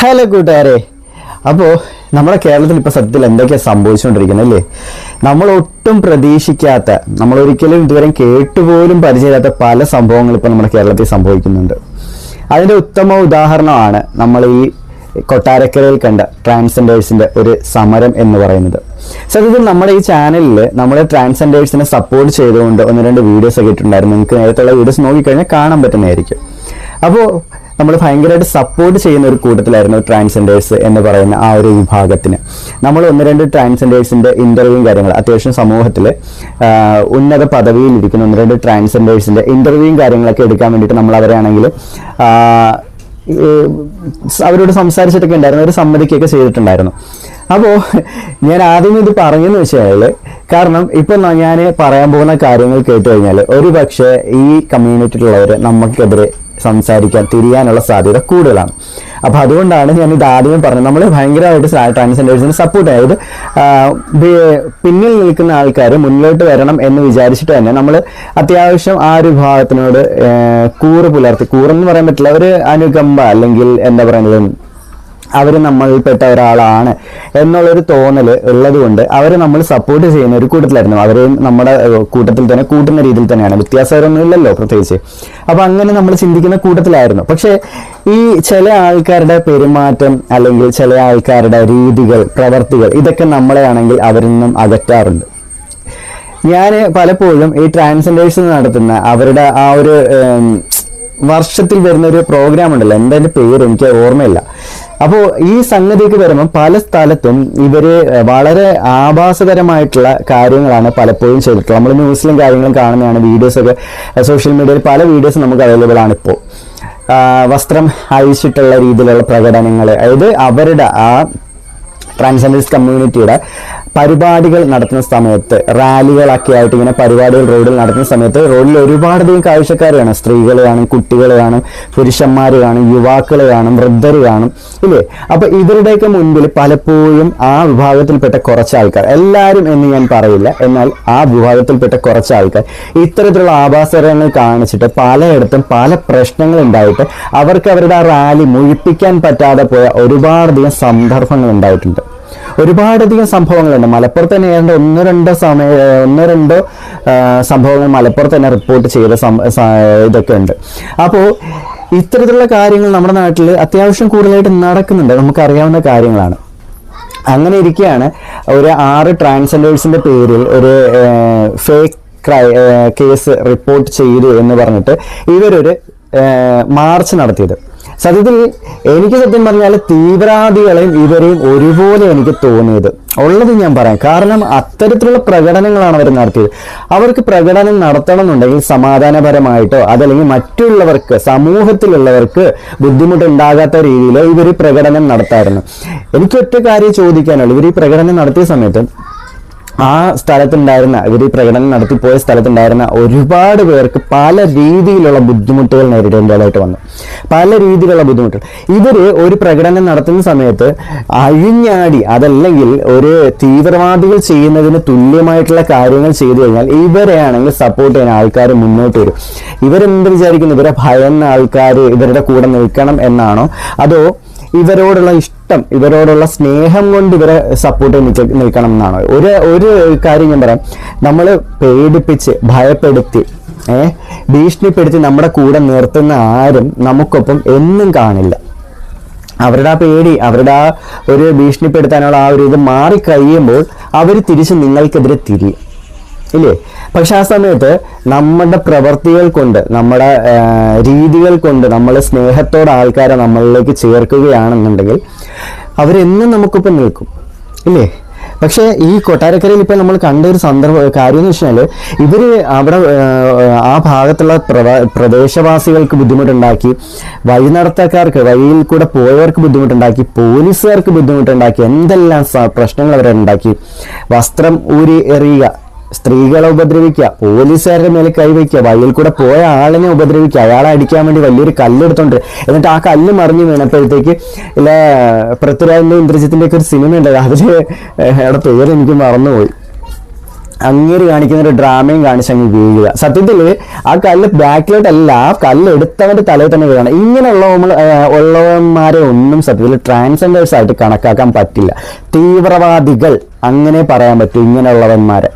Hello കൂട്ടുകാരെ, അപ്പോൾ നമ്മുടെ കേരളത്തിൽ ഇപ്പോൾ സത്യത്തിൽ എന്തൊക്കെയാണ് സംഭവിച്ചുകൊണ്ടിരിക്കുന്നത് അല്ലേ? നമ്മൾ ഒട്ടും പ്രതീക്ഷിക്കാത്ത, നമ്മളൊരിക്കലും ഇതുവരെ കേട്ടുപോലും പരിചയമില്ലാത്ത പല സംഭവങ്ങൾ ഇപ്പോൾ നമ്മുടെ കേരളത്തിൽ സംഭവിക്കുന്നുണ്ട്. അതിൻ്റെ ഉത്തമ ഉദാഹരണമാണ് നമ്മൾ ഈ കൊട്ടാരക്കരയിൽ കണ്ട ട്രാൻസ്ജെൻഡേഴ്സിൻ്റെ ഒരു സമരം എന്ന് പറയുന്നത്. സത്യത്തിൽ നമ്മുടെ ഈ ചാനലിൽ നമ്മൾ ട്രാൻസ്ജെൻഡേഴ്സിനെ സപ്പോർട്ട് ചെയ്തുകൊണ്ട് ഒന്ന് രണ്ട് വീഡിയോസ് ഒക്കെ ഇട്ടിട്ടുണ്ടായിരുന്നു. നിങ്ങൾക്ക് നേരത്തുള്ള വീഡിയോസ് നോക്കിക്കഴിഞ്ഞാൽ കാണാൻ പറ്റുന്നതായിരിക്കും. അപ്പോൾ നമ്മൾ ഭയങ്കരമായിട്ട് സപ്പോർട്ട് ചെയ്യുന്ന ഒരു കൂട്ടത്തിലായിരുന്നു ട്രാൻസ്ജെൻഡേഴ്സ് എന്ന് പറയുന്ന ആ ഒരു വിഭാഗത്തിന്. നമ്മൾ ഒന്ന് രണ്ട് ട്രാൻസ്ജെൻഡേഴ്സിൻ്റെ ഇൻ്റർവ്യൂവും കാര്യങ്ങൾ, അത്യാവശ്യം സമൂഹത്തിൽ ഉന്നത പദവിയിലിരിക്കുന്ന ഒന്ന് രണ്ട് ട്രാൻസ്ജെൻഡേഴ്സിൻ്റെ ഇൻ്റർവ്യൂവും കാര്യങ്ങളൊക്കെ എടുക്കാൻ വേണ്ടിയിട്ട് നമ്മൾ അവരെയാണെങ്കിൽ അവരോട് സംസാരിച്ചിട്ടൊക്കെ ഉണ്ടായിരുന്നു, അവർ സമ്മതിക്കുകയൊക്കെ ചെയ്തിട്ടുണ്ടായിരുന്നു. അപ്പോൾ ഞാൻ ആദ്യം ഇത് പറഞ്ഞെന്ന് വെച്ചാൽ, കാരണം ഇപ്പം ഞാൻ പറയാൻ പോകുന്ന കാര്യങ്ങൾ കേട്ട് കഴിഞ്ഞാൽ ഒരു പക്ഷേ ഈ കമ്മ്യൂണിറ്റിയിലുള്ളവർ നമുക്കെതിരെ സംസാരിക്കാൻ തിരിയാനുള്ള സാധ്യത കൂടുതലാണ്. അപ്പോൾ അതുകൊണ്ടാണ് ഞാൻ ഇത് ആദ്യമേ പറഞ്ഞത്. നമ്മൾ ഭയങ്കരമായിട്ട് ട്രാൻസ്ജെൻഡേഴ്സിന് സപ്പോർട്ട് ചെയ്ത് പിന്നിൽ നിൽക്കുന്ന ആൾക്കാർ മുന്നിലോട്ട് വരണം എന്ന് വിചാരിച്ചിട്ട് തന്നെ നമ്മൾ അത്യാവശ്യം ആ ഒരു വിഭാഗത്തിനോട് കൂറ് പുലർത്തി, കൂറെന്ന് പറയാൻ പറ്റില്ല, ഒരു അനുകമ്പ അല്ലെങ്കിൽ എന്താ പറയുന്നത്, അവർ നമ്മളിൽപ്പെട്ട ഒരാളാണ് എന്നുള്ളൊരു തോന്നൽ ഉള്ളത് കൊണ്ട് അവരെ നമ്മൾ സപ്പോർട്ട് ചെയ്യുന്ന ഒരു കൂട്ടത്തിലായിരുന്നു. അവരെയും നമ്മുടെ കൂട്ടത്തിൽ തന്നെ കൂട്ടുന്ന രീതിയിൽ തന്നെയാണ്, വ്യത്യാസമൊന്നും ഇല്ലല്ലോ പ്രത്യേകിച്ച്. അപ്പം അങ്ങനെ നമ്മൾ ചിന്തിക്കുന്ന കൂട്ടത്തിലായിരുന്നു. പക്ഷേ ഈ ചില ആൾക്കാരുടെ പെരുമാറ്റം അല്ലെങ്കിൽ ചില ആൾക്കാരുടെ രീതികൾ, പ്രവർത്തികൾ, ഇതൊക്കെ നമ്മളെ ആണെങ്കിൽ അവരിൽ നിന്നും അകറ്റാറുണ്ട്. ഞാൻ പലപ്പോഴും ഈ ട്രാൻസ്ജെൻഡേഴ്സ് നടത്തുന്ന അവരുടെ ആ ഒരു വർഷത്തിൽ വരുന്ന ഒരു പ്രോഗ്രാം ഉണ്ടല്ലോ, എൻ്റെ പേര് എനിക്ക് ഓർമ്മയില്ല. അപ്പോൾ ഈ സംഗതിയൊക്കെ വരുമ്പം പല സ്ഥലത്തും ഇവര് വളരെ ആഭാസകരമായിട്ടുള്ള കാര്യങ്ങളാണ് പലപ്പോഴും ചെയ്തിട്ടുള്ളത്. നമ്മൾ ന്യൂസിലും കാര്യങ്ങളും കാണുന്നതാണ്, വീഡിയോസൊക്കെ സോഷ്യൽ മീഡിയയിൽ പല വീഡിയോസും നമുക്ക് അവൈലബിൾ ആണ്. ഇപ്പോൾ വസ്ത്രം അഴിച്ചിട്ടുള്ള രീതിയിലുള്ള പ്രകടനങ്ങൾ, അതായത് അവരുടെ ആ ട്രാൻസ്ജെൻഡേഴ്സ് കമ്മ്യൂണിറ്റിയുടെ പരിപാടികൾ നടത്തുന്ന സമയത്ത്, റാലികളൊക്കെ ആയിട്ട് ഇങ്ങനെ പരിപാടികൾ റോഡിൽ നടത്തുന്ന സമയത്ത് റോഡിൽ ഒരുപാടധികം കാഴ്ചക്കാർ കാണും. സ്ത്രീകൾ കാണും, കുട്ടികൾ കാണും, പുരുഷന്മാർ കാണും, യുവാക്കൾ കാണും, വൃദ്ധർ കാണും, ഇല്ലേ? അപ്പൊ ഇവരുടെയൊക്കെ മുൻപിൽ പലപ്പോഴും ആ വിഭാഗത്തിൽപ്പെട്ട കുറച്ച് ആൾക്കാർ, എല്ലാവരും എന്ന് ഞാൻ പറയില്ല, എന്നാൽ ആ വിഭാഗത്തിൽപ്പെട്ട കുറച്ച് ആൾക്കാർ ഇത്തരത്തിലുള്ള ആഭാസങ്ങൾ കാണിച്ചിട്ട് പലയിടത്തും പല പ്രശ്നങ്ങൾ ഉണ്ടായിട്ട് അവർക്ക് അവരുടെ ആ റാലി മുഴിപ്പിക്കാൻ പറ്റാതെ പോയ ഒരുപാടധികം സന്ദർഭങ്ങൾ ഉണ്ടായിട്ടുണ്ട്. ഒരുപാടധികം സംഭവങ്ങളുണ്ട്. മലപ്പുറത്ത് തന്നെ ഏതാണ്ട് ഒന്നോ രണ്ടോ സംഭവങ്ങൾ മലപ്പുറത്ത് തന്നെ റിപ്പോർട്ട് ചെയ്ത ഇതൊക്കെ ഉണ്ട്. അപ്പോൾ ഇത്തരത്തിലുള്ള കാര്യങ്ങൾ നമ്മുടെ നാട്ടിൽ അത്യാവശ്യം കൂടുതലായിട്ട് നടക്കുന്നുണ്ട്, നമുക്കറിയാവുന്ന കാര്യങ്ങളാണ്. അങ്ങനെ ഇരിക്കുകയാണ് ഒരു 6 ട്രാൻസ്ജെൻഡേഴ്സിന്റെ പേരിൽ ഒരു ഫേക്ക് കേസ് റിപ്പോർട്ട് ചെയ്തു എന്ന് പറഞ്ഞിട്ട് ഇവരൊരു മാർച്ച് നടത്തിയത്. സത്യത്തിൽ എനിക്ക് സത്യം പറഞ്ഞാൽ തീവ്രവാദികളെയും ഇവരെയും ഒരുപോലെ എനിക്ക് തോന്നിയത് ഉള്ളത് ഞാൻ പറയാം. കാരണം അത്തരത്തിലുള്ള പ്രകടനങ്ങളാണ് അവർ നടത്തിയത്. അവർക്ക് പ്രകടനം നടത്തണം എന്നുണ്ടെങ്കിൽ സമാധാനപരമായിട്ടോ അതല്ലെങ്കിൽ മറ്റുള്ളവർക്ക്, സമൂഹത്തിലുള്ളവർക്ക് ബുദ്ധിമുട്ടുണ്ടാകാത്ത രീതിയിൽ ഇവർ പ്രകടനം നടത്തായിരുന്നു. എനിക്ക് ഒറ്റ കാര്യം ചോദിക്കാനുള്ളൂ, ഇവർ ഈ പ്രകടനം നടത്തിയ സമയത്ത് ആ സ്ഥലത്തുണ്ടായിരുന്ന, ഇവർ ഈ പ്രകടനം നടത്തിപ്പോയ സ്ഥലത്തുണ്ടായിരുന്ന ഒരുപാട് പേർക്ക് പല രീതിയിലുള്ള ബുദ്ധിമുട്ടുകൾ നേരിടേണ്ടതായിട്ട് വന്നു. പല രീതിയിലുള്ള ബുദ്ധിമുട്ടുകൾ. ഇവര് ഒരു പ്രകടനം നടത്തുന്ന സമയത്ത് അഴിഞ്ഞാടി, അതല്ലെങ്കിൽ ഒരു തീവ്രവാദികൾ ചെയ്യുന്നതിന് തുല്യമായിട്ടുള്ള കാര്യങ്ങൾ ചെയ്തു കഴിഞ്ഞാൽ ഇവരെയാണെങ്കിൽ സപ്പോർട്ട് ചെയ്യാൻ ആൾക്കാർ മുന്നോട്ട് വരും. ഇവരെന്ത് വിചാരിക്കുന്നു? ഇവരെ ഭയന്ന ആൾക്കാർ ഇവരുടെ കൂടെ നിൽക്കണം എന്നാണോ, അതോ ഇവരോടുള്ള ഇഷ്ടം, ഇവരോടുള്ള സ്നേഹം കൊണ്ട് ഇവരെ സപ്പോർട്ട് നിൽക്കണം എന്നാണോ? ഒരു കാര്യം ഞാൻ പറയാം, നമ്മൾ പേടിപ്പിച്ച് ഭയപ്പെടുത്തി ഭീഷണിപ്പെടുത്തി നമ്മുടെ കൂടെ നിർത്തുന്ന ആരും നമുക്കൊപ്പം എന്നും കാണില്ല. അവരുടെ ആ പേടി, അവരുടെ ആ ഒരു ഭീഷണിപ്പെടുത്താനുള്ള ആ ഒരു ഇത് മാറിക്കഴിയുമ്പോൾ അവർ തിരിച്ച് നിങ്ങൾക്കെതിരെ തിരിയും, ഇല്ലേ? പക്ഷെ ആ സമയത്ത് നമ്മുടെ പ്രവർത്തികൾ കൊണ്ട്, നമ്മുടെ രീതികൾ കൊണ്ട് നമ്മൾ സ്നേഹത്തോടെ ആൾക്കാരെ നമ്മളിലേക്ക് ചേർക്കുകയാണെന്നുണ്ടെങ്കിൽ അവരെന്നും നമുക്കിപ്പം നിൽക്കും, ഇല്ലേ? പക്ഷേ ഈ കൊട്ടാരക്കരയിൽ ഇപ്പം നമ്മൾ കണ്ട ഒരു കാര്യം എന്ന് വെച്ചാൽ, ഇവർ അവിടെ ആ ഭാഗത്തുള്ള പ്രദേശവാസികൾക്ക് ബുദ്ധിമുട്ടുണ്ടാക്കി, വഴിനടത്തക്കാർക്ക്, വഴിയിൽ കൂടെ പോയവർക്ക് ബുദ്ധിമുട്ടുണ്ടാക്കി, പോലീസുകാർക്ക് ബുദ്ധിമുട്ടുണ്ടാക്കി, എന്തെല്ലാം പ്രശ്നങ്ങൾ അവരുണ്ടാക്കി. വസ്ത്രം ഊരി എറിയുക, സ്ത്രീകളെ ഉപദ്രവിക്കുക, പോലീസുകാരുടെ മേലെ കൈവയ്ക്കുക, വഴിയിൽ കൂടെ പോയ ആളിനെ ഉപദ്രവിക്കുക, അയാളെ അടിക്കാൻ വേണ്ടി വലിയൊരു കല്ലെടുത്തോണ്ട് എന്നിട്ട് ആ കല്ല് മറിഞ്ഞു വീണപ്പോഴത്തേക്ക് ഇല്ല പൃഥ്വിരാജിന്റെ ഇന്ദ്രജിത്തിന്റെ ഒക്കെ ഒരു സിനിമ ഉണ്ട്, അതിൽ പേര് എനിക്ക് മറന്നുപോയി. അങ്ങേര് കാണിക്കുന്ന ഒരു ഡ്രാമയും കാണിച്ച് അങ്ങ് വീഴുക. സത്യത്തിൽ ആ കല്ല് ബാക്കിലോട്ടല്ല, ആ കല്ല് എടുത്തവന്റെ തലയിൽ തന്നെ വീഴണം. ഇങ്ങനെയുള്ള ഉള്ളവന്മാരെ ഒന്നും സത്യത്തിൽ ട്രാൻസ്ജെൻഡേഴ്സ് ആയിട്ട് കണക്കാക്കാൻ പറ്റില്ല. തീവ്രവാദികൾ അങ്ങനെ പറയാൻ പറ്റും ഇങ്ങനെയുള്ളവന്മാരെ.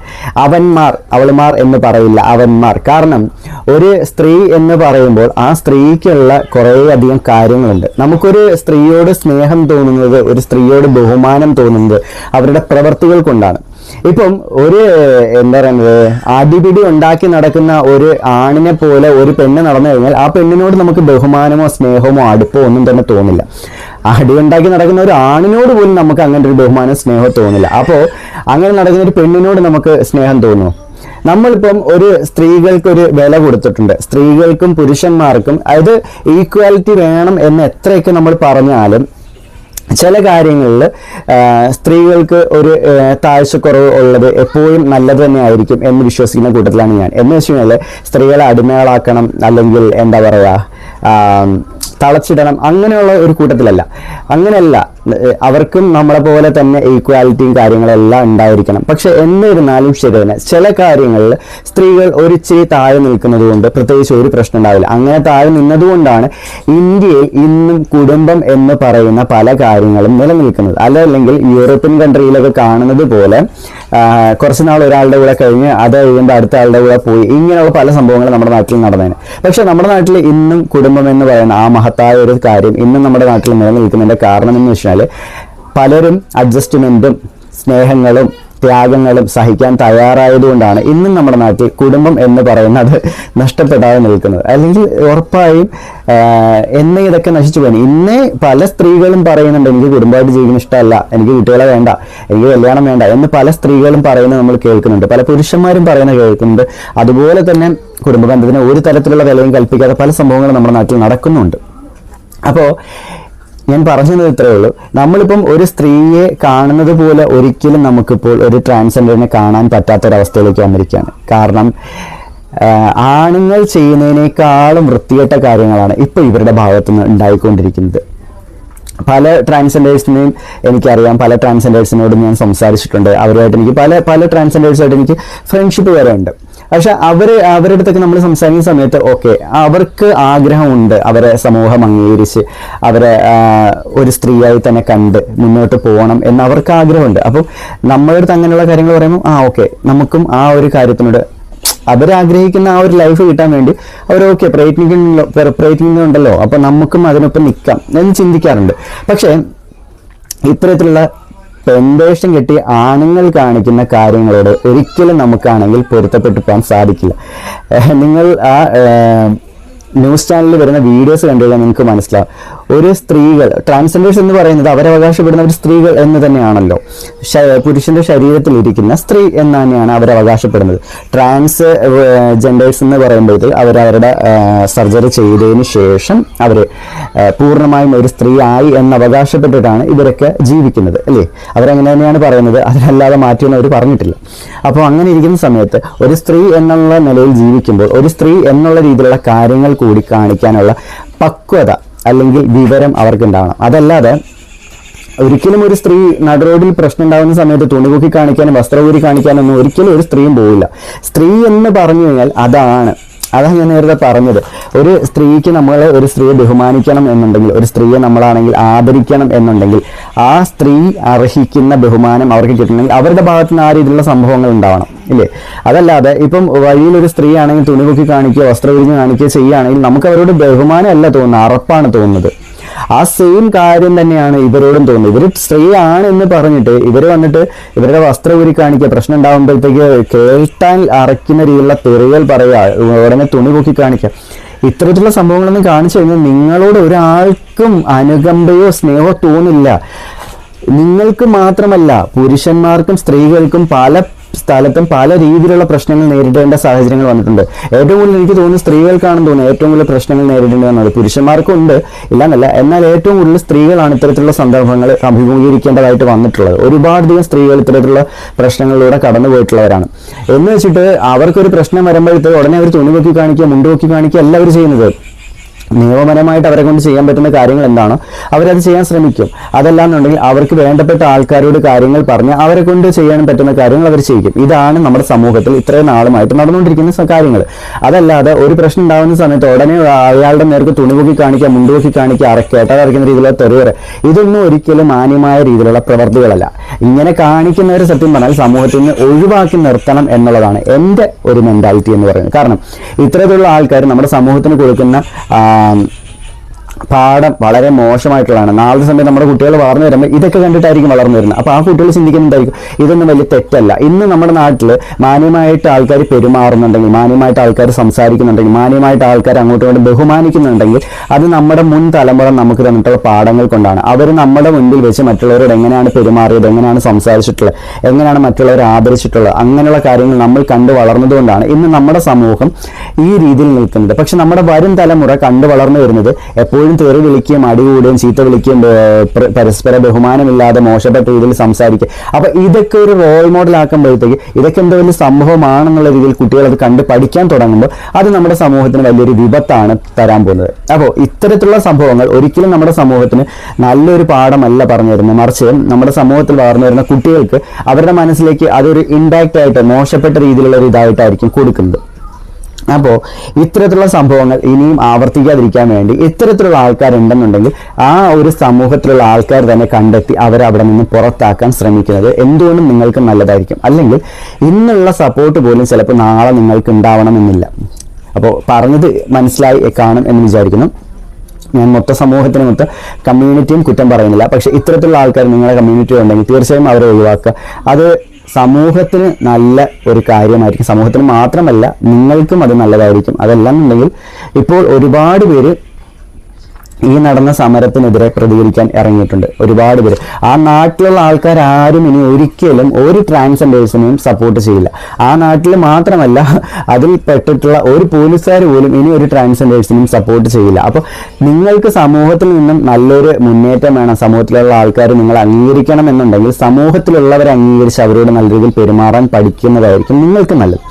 അവന്മാർ അവളുമാർ എന്ന് പറയില്ല, അവന്മാർ. കാരണം ഒരു സ്ത്രീ എന്ന് പറയുമ്പോൾ ആ സ്ത്രീക്കുള്ള കുറേയധികം കാര്യങ്ങളുണ്ട്. നമുക്കൊരു സ്ത്രീയോട് സ്നേഹം തോന്നുന്നത്, ഒരു സ്ത്രീയോട് ബഹുമാനം തോന്നുന്നത് അവരുടെ പ്രവൃത്തികൾ കൊണ്ടാണ്. ഇപ്പം ഒരു എന്താ പറയുന്നത്, അടിപിടി ഉണ്ടാക്കി നടക്കുന്ന ഒരു ആണിനെ പോലെ ഒരു പെണ്ണ് നടന്നു കഴിഞ്ഞാൽ ആ പെണ്ണിനോട് നമുക്ക് ബഹുമാനമോ സ്നേഹമോ അടുപ്പോ ഒന്നും തന്നെ തോന്നില്ല. അടി ഉണ്ടാക്കി നടക്കുന്ന ഒരു ആണിനോട് പോലും നമുക്ക് അങ്ങനെ ഒരു ബഹുമാനം സ്നേഹമോ തോന്നില്ല. അപ്പോൾ അങ്ങനെ നടക്കുന്ന ഒരു പെണ്ണിനോട് നമുക്ക് സ്നേഹം തോന്നുമോ? നമ്മളിപ്പം ഒരു സ്ത്രീകൾക്കൊരു വില കൊടുത്തിട്ടുണ്ട്. സ്ത്രീകൾക്കും പുരുഷന്മാർക്കും അത് ഈക്വാലിറ്റി വേണം എന്ന് എത്രയൊക്കെ നമ്മൾ പറഞ്ഞാലും ചില കാര്യങ്ങളിൽ സ്ത്രീകൾക്ക് ഒരു താഴ്ചക്കുറവ് ഉള്ളത് എപ്പോഴും നല്ലത് തന്നെ ആയിരിക്കും എന്ന് വിശ്വസിക്കുന്ന കൂട്ടത്തിലാണ് ഞാൻ. എന്ന് വെച്ച് കഴിഞ്ഞാൽ സ്ത്രീകളെ അടിമകളാക്കണം, അല്ലെങ്കിൽ എന്താ പറയുക, തളച്ചിടണം, അങ്ങനെയുള്ള ഒരു കൂട്ടത്തിലല്ല. അങ്ങനെയല്ല, അവർക്കും നമ്മളെ പോലെ തന്നെ ഈക്വാലിറ്റിയും കാര്യങ്ങളെല്ലാം ഉണ്ടായിരിക്കണം. പക്ഷെ എന്നിരുന്നാലും ശരി തന്നെ ചില കാര്യങ്ങളിൽ സ്ത്രീകൾ ഒരിച്ചിരി താഴെ നിൽക്കുന്നത് കൊണ്ട് പ്രത്യേകിച്ച് ഒരു പ്രശ്നം ഉണ്ടാവില്ല. അങ്ങനെ താഴെ നിന്നതുകൊണ്ടാണ് ഇന്ത്യയിൽ ഇന്നും കുടുംബം എന്ന് പറയുന്ന പല കാര്യങ്ങളും നിലനിൽക്കുന്നത്. അല്ലെങ്കിൽ യൂറോപ്യൻ കൺട്രിയിലൊക്കെ കാണുന്നത് പോലെ കുറച്ച് നാൾ ഒരാളുടെ കൂടെ കഴിഞ്ഞ് അത് കഴിയുമ്പോൾ അടുത്ത ആളുടെ കൂടെ പോയി, ഇങ്ങനെയുള്ള പല സംഭവങ്ങളും നമ്മുടെ നാട്ടിൽ നടന്നേനെ. പക്ഷെ നമ്മുടെ നാട്ടിൽ ഇന്നും കുടുംബം എന്ന് പറയുന്ന ആ മഹത്തായ ഒരു കാര്യം ഇന്നും നമ്മുടെ നാട്ടിൽ നിലനിൽക്കുന്നതിന്റെ കാരണം എന്ന് വെച്ചാൽ പലരും അഡ്ജസ്റ്റ്മെന്റും സ്നേഹങ്ങളും ത്യാഗങ്ങളും സഹിക്കാൻ തയ്യാറായതുകൊണ്ടാണ് ഇന്നും നമ്മുടെ നാട്ടിൽ കുടുംബം എന്ന് പറയുന്നത് നഷ്ടപ്പെടാതെ നിൽക്കുന്നത്. അല്ലെങ്കിൽ ഉറപ്പായും എന്നെ ഇതൊക്കെ നശിച്ചു പോയി. ഇന്നേ പല സ്ത്രീകളും പറയുന്നുണ്ട്, എനിക്ക് കുടുംബമായിട്ട് ജീവിക്കുന്ന ഇഷ്ടമല്ല, എനിക്ക് കുട്ടികളെ വേണ്ട, എനിക്ക് കല്യാണം വേണ്ട എന്ന് പല സ്ത്രീകളും പറയുന്നത് നമ്മൾ കേൾക്കുന്നുണ്ട്. പല പുരുഷന്മാരും പറയുന്നത് കേൾക്കുന്നുണ്ട്. അതുപോലെ തന്നെ കുടുംബ ബന്ധത്തിന് ഒരു തരത്തിലുള്ള വിലയും കൽപ്പിക്കാതെ പല സംഭവങ്ങളും നമ്മുടെ നാട്ടിൽ നടക്കുന്നുണ്ട്. അപ്പോൾ ഞാൻ പറഞ്ഞത് ഇത്രയേ ഉള്ളൂ. നമ്മളിപ്പം ഒരു സ്ത്രീയെ കാണുന്നത് പോലെ ഒരിക്കലും നമുക്കിപ്പോൾ ഒരു ട്രാൻസ്ജെൻഡറിനെ കാണാൻ പറ്റാത്തൊരവസ്ഥയിലേക്ക് വന്നിരിക്കുകയാണ്. കാരണം ആണുങ്ങൾ ചെയ്യുന്നതിനേക്കാളും വൃത്തികെട്ട കാര്യങ്ങളാണ് ഇപ്പോൾ ഇവരുടെ ഭാഗത്തുനിന്ന് ഉണ്ടായിക്കൊണ്ടിരിക്കുന്നത്. പല ട്രാൻസ്ജെൻഡേഴ്സിനെയും എനിക്കറിയാം, പല ട്രാൻസ്ജെൻഡേഴ്സിനോടും ഞാൻ സംസാരിച്ചിട്ടുണ്ട്. അവരുമായിട്ട് എനിക്ക് പല ട്രാൻസ്ജെൻഡേഴ്സായിട്ട് എനിക്ക് ഫ്രണ്ട്ഷിപ്പ് വരെ ഉണ്ട്. പക്ഷെ അവരുടെ അടുത്തൊക്കെ നമ്മൾ സംസാരിക്കുന്ന സമയത്ത് ഓക്കെ, അവർക്ക് ആഗ്രഹമുണ്ട് അവരെ സമൂഹം അംഗീകരിച്ച് അവരെ ഒരു സ്ത്രീയായി തന്നെ കണ്ട് മുന്നോട്ട് പോകണം എന്ന് അവർക്ക് ആഗ്രഹമുണ്ട്. അപ്പം നമ്മളുടെ അടുത്ത് അങ്ങനെയുള്ള കാര്യങ്ങൾ പറയുമ്പോൾ ഓക്കെ, നമുക്കും ആ ഒരു കാര്യത്തിനോട് അവരാഗ്രഹിക്കുന്ന ആ ഒരു ലൈഫ് കിട്ടാൻ വേണ്ടി അവർ ഓക്കെ പ്രയത്നിക്കുന്നുണ്ടല്ലോ, അപ്പൊ നമുക്കും അതിനൊപ്പം നിൽക്കാം എന്ന് ചിന്തിക്കാറുണ്ട്. പക്ഷെ ഇത്തരത്തിലുള്ള പെൻവേഷം കെട്ടി ആണുങ്ങൾ കാണിക്കുന്ന കാര്യങ്ങളോട് ഒരിക്കലും നമുക്കാണെങ്കിൽ പൊരുത്തപ്പെട്ടു പോകാൻ സാധിക്കില്ല. നിങ്ങൾ ആ ന്യൂസ് ചാനലിൽ വരുന്ന വീഡിയോസ് കണ്ടു കഴിഞ്ഞാൽ നിങ്ങൾക്ക് മനസ്സിലാവും. ഒരു സ്ത്രീകൾ, ട്രാൻസ്ജെൻഡേഴ്സ് എന്ന് പറയുന്നത് അവരവകാശപ്പെടുന്ന ഒരു സ്ത്രീകൾ എന്ന് തന്നെയാണല്ലോ. പുരുഷന്റെ ശരീരത്തിലിരിക്കുന്ന സ്ത്രീ എന്ന് തന്നെയാണ് അവരവകാശപ്പെടുന്നത്. ട്രാൻസ് ജെൻഡേഴ്സ് എന്ന് പറയുമ്പോഴത്തേക്ക് അവരവരുടെ സർജറി ചെയ്തതിന് ശേഷം അവർ പൂർണ്ണമായും ഒരു സ്ത്രീ ആയി എന്ന് അവകാശപ്പെട്ടിട്ടാണ് ഇവരൊക്കെ ജീവിക്കുന്നത്, അല്ലേ? അവരങ്ങനെ തന്നെയാണ് പറയുന്നത്, അതിനല്ലാതെ മാറ്റിയൊന്നും അവർ പറഞ്ഞിട്ടില്ല. അപ്പോൾ അങ്ങനെ ഇരിക്കുന്ന സമയത്ത് ഒരു സ്ത്രീ എന്നുള്ള നിലയിൽ ജീവിക്കുമ്പോൾ ഒരു സ്ത്രീ എന്നുള്ള രീതിയിലുള്ള കാര്യങ്ങൾ കൂടി കാണിക്കാനുള്ള പക്വത അല്ലെങ്കിൽ വിവരം അവർക്കുണ്ടാവണം. അതല്ലാതെ ഒരിക്കലും ഒരു സ്ത്രീ നടുറോഡിൽ പ്രശ്നം ഉണ്ടാകുന്ന സമയത്ത് തുണികൂക്കി കാണിക്കാനും വസ്ത്രകൂരി കാണിക്കാനൊന്നും ഒരിക്കലും ഒരു സ്ത്രീയും പോവില്ല. സ്ത്രീ എന്ന് പറഞ്ഞു കഴിഞ്ഞാൽ അതാണ് ഞാൻ നേരത്തെ പറഞ്ഞത്. ഒരു സ്ത്രീക്ക് ഒരു സ്ത്രീയെ ബഹുമാനിക്കണം എന്നുണ്ടെങ്കിൽ, ഒരു സ്ത്രീയെ നമ്മളാണെങ്കിൽ ആദരിക്കണം എന്നുണ്ടെങ്കിൽ ആ സ്ത്രീ അർഹിക്കുന്ന ബഹുമാനം അവർക്ക് കിട്ടണമെങ്കിൽ അവരുടെ ഭാഗത്ത് നിന്ന് ആ രീതിയിലുള്ള സംഭവങ്ങൾ ഉണ്ടാവണം, ഇല്ലേ? അതല്ലാതെ ഇപ്പം വഴിയിൽ ഒരു സ്ത്രീ ആണെങ്കിൽ തുണികൂക്കി കാണിക്കുകയോ വസ്ത്രവിരിഞ്ഞ് കാണിക്കുകയോ ചെയ്യുകയാണെങ്കിൽ നമുക്ക് അവരോട് ബഹുമാനമല്ല തോന്നുന്നത്, അറപ്പാണ് തോന്നുന്നത്. ആ സെയിം കാര്യം തന്നെയാണ് ഇവരോടും തോന്നുന്നത്. ഇവർ സ്ത്രീ ആണ് എന്ന് പറഞ്ഞിട്ട് ഇവർ വന്നിട്ട് ഇവരുടെ വസ്ത്രം ഊരി കാണിക്കുക, പ്രശ്നം ഉണ്ടാകുമ്പോഴത്തേക്ക് കേൾട്ടാൻ അറയ്ക്കുന്ന രീതിയിലുള്ള തെറികൾ പറയുക, ഉടനെ തുണി പൊക്കി കാണിക്കുക. ഇത്തരത്തിലുള്ള സംഭവങ്ങളൊന്നും കാണിച്ചു കഴിഞ്ഞാൽ നിങ്ങളോട് ഒരാൾക്കും അനുകമ്പയോ സ്നേഹമോ തോന്നില്ല. നിങ്ങൾക്ക് മാത്രമല്ല, പുരുഷന്മാർക്കും സ്ത്രീകൾക്കും പല സ്ഥലത്തും പല രീതിയിലുള്ള പ്രശ്നങ്ങൾ നേരിടേണ്ട സാഹചര്യങ്ങൾ വന്നിട്ടുണ്ട്. ഏറ്റവും കൂടുതൽ എനിക്ക് തോന്നുന്നു സ്ത്രീകൾക്കാണെന്ന് തോന്നുന്നു ഏറ്റവും കൂടുതൽ പ്രശ്നങ്ങൾ നേരിടേണ്ടി വന്നത്. പുരുഷന്മാർക്കും ഉണ്ട്, ഇല്ലാന്നല്ല, എന്നാൽ ഏറ്റവും കൂടുതൽ സ്ത്രീകളാണ് ഇത്തരത്തിലുള്ള സന്ദർഭങ്ങൾ അഭിമുഖീകരിക്കേണ്ടതായിട്ട് വന്നിട്ടുള്ളത്. ഒരുപാടധികം സ്ത്രീകൾ ഇത്തരത്തിലുള്ള പ്രശ്നങ്ങളിലൂടെ കടന്നു പോയിട്ടുള്ളവരാണ്. എന്ന് വെച്ചിട്ട് അവർക്കൊരു പ്രശ്നം വരുമ്പോഴത്തേക്ക് ഉടനെ അവർ തുണി പൊക്കി കാണിക്കുക, മുണ്ട് പൊക്കി കാണിക്കുക എല്ലാവരും ചെയ്യുന്നത്. നിയമപരമായിട്ട് അവരെ കൊണ്ട് ചെയ്യാൻ പറ്റുന്ന കാര്യങ്ങൾ എന്താണോ അവരത് ചെയ്യാൻ ശ്രമിക്കും. അതല്ലാന്നുണ്ടെങ്കിൽ അവർക്ക് വേണ്ടപ്പെട്ട ആൾക്കാരോട് കാര്യങ്ങൾ പറഞ്ഞ് അവരെ കൊണ്ട് ചെയ്യാൻ പറ്റുന്ന കാര്യങ്ങൾ അവർ ചെയ്യിക്കും. ഇതാണ് നമ്മുടെ സമൂഹത്തിൽ ഇത്രയും നാളുമായിട്ട് നടന്നുകൊണ്ടിരിക്കുന്ന കാര്യങ്ങൾ. അതല്ലാതെ ഒരു പ്രശ്നം ഉണ്ടാകുന്ന സമയത്ത് ഉടനെ അയാളുടെ നേർക്ക് തുണിപൊക്കി കാണിക്കുക, മുണ്ടുപൊക്കി കാണിക്കുക, കേട്ടറിക്കുന്ന രീതിയിലുള്ള തെറിവരെ, ഇതൊന്നും ഒരിക്കലും മാന്യമായ രീതിയിലുള്ള പ്രവർത്തികളല്ല. ഇങ്ങനെ കാണിക്കുന്നവർ സത്യം പറഞ്ഞാൽ സമൂഹത്തിൽ നിന്ന് ഒഴിവാക്കി നിർത്തണം എന്നുള്ളതാണ് എൻ്റെ ഒരു മെന്റാലിറ്റി എന്ന് പറയുന്നത്. കാരണം ഇത്തരത്തിലുള്ള ആൾക്കാർ നമ്മുടെ സമൂഹത്തിന് കൊടുക്കുന്ന പാഠം വളരെ മോശമായിട്ടുള്ളതാണ്. നാളെ സമയത്ത് നമ്മുടെ കുട്ടികൾ വളർന്നു വരുമ്പോൾ ഇതൊക്കെ കണ്ടിട്ടായിരിക്കും വളർന്നു വരുന്നത്. അപ്പോൾ ആ കുട്ടികൾ ചിന്തിക്കുന്നുണ്ടായിരിക്കും ഇതൊന്നും വലിയ തെറ്റല്ല. ഇന്ന് നമ്മുടെ നാട്ടിൽ മാന്യമായിട്ട് ആൾക്കാർ പെരുമാറുന്നുണ്ടെങ്കിൽ, മാന്യമായിട്ട് ആൾക്കാർ സംസാരിക്കുന്നുണ്ടെങ്കിൽ, മാന്യമായിട്ട് ആൾക്കാർ അങ്ങോട്ടും ഇങ്ങോട്ടും ബഹുമാനിക്കുന്നുണ്ടെങ്കിൽ അത് നമ്മുടെ മുൻ തലമുറ നമുക്ക് തന്നിട്ടുള്ള പാഠങ്ങൾ കൊണ്ടാണ്. അവർ നമ്മുടെ മുൻപിൽ വെച്ച് മറ്റുള്ളവരോട് എങ്ങനെയാണ് പെരുമാറിയത്, എങ്ങനെയാണ് സംസാരിച്ചിട്ടുള്ളത്, എങ്ങനെയാണ് മറ്റുള്ളവരെ ആദരിച്ചിട്ടുള്ളത്, അങ്ങനെയുള്ള കാര്യങ്ങൾ നമ്മൾ കണ്ടു വളർന്നതുകൊണ്ടാണ് ഇന്ന് നമ്മുടെ സമൂഹം ഈ രീതിയിൽ നിൽക്കുന്നത്. പക്ഷെ നമ്മുടെ വരും തലമുറ കണ്ടു വളർന്നു വരുന്നത് എപ്പോഴും തെറി വിളിക്കുകയും അടികൂടുകയും ചീത്ത വിളിക്കുകയും പരസ്പര ബഹുമാനമില്ലാതെ മോശപ്പെട്ട രീതിയിൽ സംസാരിക്കുക. അപ്പൊ ഇതൊക്കെ ഒരു റോൾ മോഡൽ ആക്കുമ്പോഴത്തേക്ക് ഇതൊക്കെ എന്തോ വലിയ സംഭവമാണെന്നുള്ള രീതിയിൽ കുട്ടികൾ അത് കണ്ട് പഠിക്കാൻ തുടങ്ങുമ്പോൾ അത് നമ്മുടെ സമൂഹത്തിന് വലിയൊരു വിപത്താണ് തരാൻ പോകുന്നത്. അപ്പോൾ ഇത്തരത്തിലുള്ള സംഭവങ്ങൾ ഒരിക്കലും നമ്മുടെ സമൂഹത്തിന് നല്ലൊരു പാഠമല്ല പറഞ്ഞു തരുന്നത്. മറിച്ച് നമ്മുടെ സമൂഹത്തിൽ വളർന്നു വരുന്ന കുട്ടികൾക്ക് അവരുടെ മനസ്സിലേക്ക് അതൊരു ഇമ്പാക്റ്റ് ആയിട്ട് മോശപ്പെട്ട രീതിയിലുള്ള ഒരു ഇതായിട്ടായിരിക്കും കൊടുക്കുന്നത്. അപ്പോൾ ഇത്തരത്തിലുള്ള സംഭവങ്ങൾ ഇനിയും ആവർത്തിക്കാതിരിക്കാൻ വേണ്ടി ഇത്തരത്തിലുള്ള ആൾക്കാരുണ്ടെന്നുണ്ടെങ്കിൽ ആ ഒരു സമൂഹത്തിലുള്ള ആൾക്കാർ തന്നെ കണ്ടെത്തി അവരെ അവിടെ നിന്ന് പുറത്താക്കാൻ ശ്രമിക്കുന്നത് എന്തുകൊണ്ടും നിങ്ങൾക്ക് നല്ലതായിരിക്കും. അല്ലെങ്കിൽ ഇന്നുള്ള സപ്പോർട്ട് പോലും ചിലപ്പോൾ നാളെ നിങ്ങൾക്ക് ഉണ്ടാവണമെന്നില്ല. അപ്പോൾ പറഞ്ഞത് മനസ്സിലായി കാണും എന്ന് വിചാരിക്കുന്നു. ഞാൻ സമൂഹത്തിന് കമ്മ്യൂണിറ്റിയും കുറ്റം പറയുന്നില്ല. പക്ഷെ ഇത്തരത്തിലുള്ള ആൾക്കാർ നിങ്ങളുടെ കമ്മ്യൂണിറ്റി ഉണ്ടെങ്കിൽ തീർച്ചയായും അവരെ ഒഴിവാക്കുക. അത് സമൂഹത്തിന് നല്ല ഒരു കാര്യമായിരിക്കും. സമൂഹത്തിന് മാത്രമല്ല നിങ്ങൾക്കും അത് നല്ലതായിരിക്കും. അതെല്ലാം ഉണ്ടെങ്കിൽ ഇപ്പോൾ ഒരുപാട് പേര് ഈ നടന്ന സമരത്തിനെതിരെ പ്രതികരിക്കാൻ ഇറങ്ങിയിട്ടുണ്ട്. ഒരുപാട് പേര് ആ നാട്ടിലുള്ള ആൾക്കാർ ആരും ഇനി ഒരിക്കലും ഒരു ട്രാൻസ്ജെൻഡേഴ്സിനെയും സപ്പോർട്ട് ചെയ്യില്ല. ആ നാട്ടിൽ മാത്രമല്ല അതിൽ പെട്ടിട്ടുള്ള ഒരു പോലീസുകാർ പോലും ഇനി ഒരു ട്രാൻസ്ജെൻഡേഴ്സിനെയും സപ്പോർട്ട് ചെയ്യില്ല. അപ്പോൾ നിങ്ങൾക്ക് സമൂഹത്തിൽ നിന്നും നല്ലൊരു മുന്നേറ്റം വേണം, സമൂഹത്തിലുള്ള ആൾക്കാർ നിങ്ങൾ അംഗീകരിക്കണം എന്നുണ്ടെങ്കിൽ സമൂഹത്തിലുള്ളവരെ അംഗീകരിച്ച് അവരോട് നല്ല രീതിയിൽ പെരുമാറാൻ പഠിക്കുന്നതായിരിക്കും നിങ്ങൾക്ക് നല്ലത്.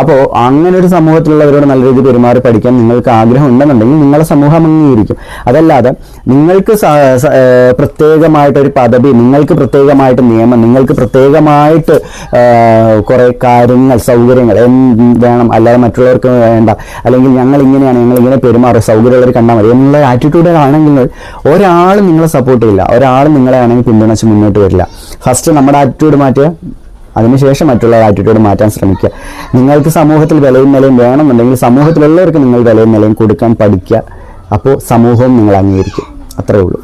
അപ്പോൾ അങ്ങനെ ഒരു സമൂഹത്തിലുള്ളവരോട് നല്ല രീതിയിൽ പെരുമാറി പഠിക്കാൻ നിങ്ങൾക്ക് ആഗ്രഹം ഉണ്ടെന്നുണ്ടെങ്കിൽ നിങ്ങളെ സമൂഹം അംഗീകരിക്കും. അതല്ലാതെ നിങ്ങൾക്ക് പ്രത്യേകമായിട്ടൊരു പദവി, നിങ്ങൾക്ക് പ്രത്യേകമായിട്ട് നിയമം, നിങ്ങൾക്ക് പ്രത്യേകമായിട്ട് കുറേ കാര്യങ്ങൾ, സൗകര്യങ്ങൾ വേണം, അല്ലാതെ മറ്റുള്ളവർക്ക് വേണ്ട, അല്ലെങ്കിൽ ഞങ്ങൾ ഇങ്ങനെ പെരുമാറും, സൗകര്യമുള്ളവർ കണ്ടാൽ മതി എന്നുള്ള ആറ്റിറ്റ്യൂഡുകളാണെങ്കിൽ ഒരാൾ നിങ്ങളെ സപ്പോർട്ട് ചെയ്യില്ല, ഒരാൾ നിങ്ങളെ ആണെങ്കിൽ പിന്തുണച്ച് മുന്നോട്ട് വരില്ല. ഫസ്റ്റ് നമ്മുടെ ആറ്റിറ്റ്യൂഡ് മാറ്റുക, അതിനുശേഷം മറ്റുള്ള ആറ്റിറ്റ്യൂഡ് മാറ്റാൻ ശ്രമിക്കുക. നിങ്ങൾക്ക് സമൂഹത്തിൽ വിലയും നിലയും വേണമെന്നുണ്ടെങ്കിൽ സമൂഹത്തിലുള്ളവർക്ക് നിങ്ങൾ വിലയും നിലയും കൊടുക്കാൻ പഠിക്കുക. അപ്പോൾ സമൂഹവും നിങ്ങൾ അംഗീകരിക്കും. അത്രയേ ഉള്ളൂ.